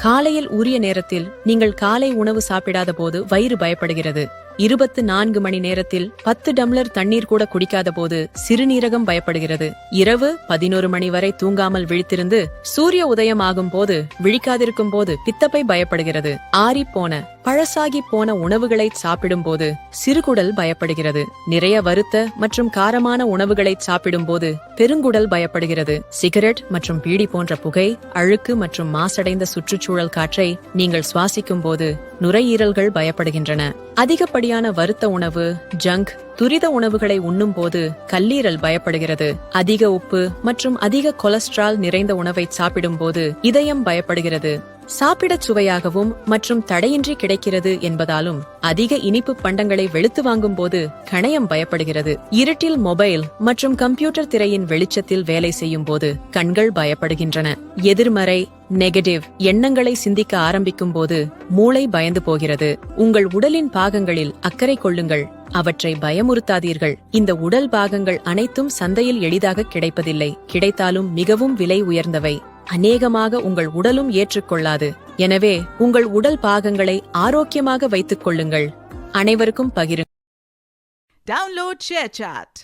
காலையில் உரிய நேரத்தில் நீங்கள் காலை உணவு சாப்பிடாத போது வயிறு பயப்படுகிறது. 24 மணி நேரத்தில் 10 டம்ளர் தண்ணீர் கூட குடிக்காத போது சிறுநீரகம் பயப்படுகிறது. இரவு 11 மணி வரை தூங்காமல் விழித்திருந்து சூரிய உதயம் ஆகும் போது விழிக்காதிருக்கும் போது பித்தப்பை பயப்படுகிறது. ஆறிப்போன பழசாகி போன உணவுகளை சாப்பிடும் போது சிறுகுடல் பயப்படுகிறது. நிறைய வறுத்த மற்றும் காரமான உணவுகளை சாப்பிடும் போது பெருங்குடல் பயப்படுகிறது. சிகரெட் மற்றும் பீடி போன்ற புகை, அழுக்கு மற்றும் மாசடைந்த சுற்றுச்சூழல் காற்றை நீங்கள் சுவாசிக்கும் போது நுரையீரல்கள் பயப்படுகின்றன. அதிகப்படியான வறுத்த உணவு, ஜங்க், துரித உணவுகளை உண்ணும் போது கல்லீரல் பயப்படுகிறது. அதிக உப்பு மற்றும் அதிக கொலஸ்ட்ரால் நிறைந்த உணவை சாப்பிடும் போது இதயம் பயப்படுகிறது. சாப்பிடச் சுவையாகவும் மற்றும் தடையின்றி கிடைக்கிறது என்பதாலும் அதிக இனிப்பு பண்டங்களை வெளுத்து வாங்கும் போது கணையம் பயப்படுகிறது. இருட்டில் மொபைல் மற்றும் கம்ப்யூட்டர் திரையின் வெளிச்சத்தில் வேலை செய்யும் போது கண்கள் பயப்படுகின்றன. எதிர்மறை நெகட்டிவ் எண்ணங்களை சிந்திக்க ஆரம்பிக்கும் போது மூளை பயந்து போகிறது. உங்கள் உடலின் பாகங்களில் அக்கறை கொள்ளுங்கள், அவற்றை பயமுறுத்தாதீர்கள். இந்த உடல் பாகங்கள் அனைத்தும் சந்தையில் எளிதாக கிடைப்பதில்லை. கிடைத்தாலும் மிகவும் விலை உயர்ந்தவை. அநேகமாக உங்கள் உடலும் ஏற்றுக்கொள்ளாது. எனவே உங்கள் உடல் பாகங்களை ஆரோக்கியமாக வைத்துக் கொள்ளுங்கள். அனைவருக்கும் பகிருங்கள். Download ShareChat.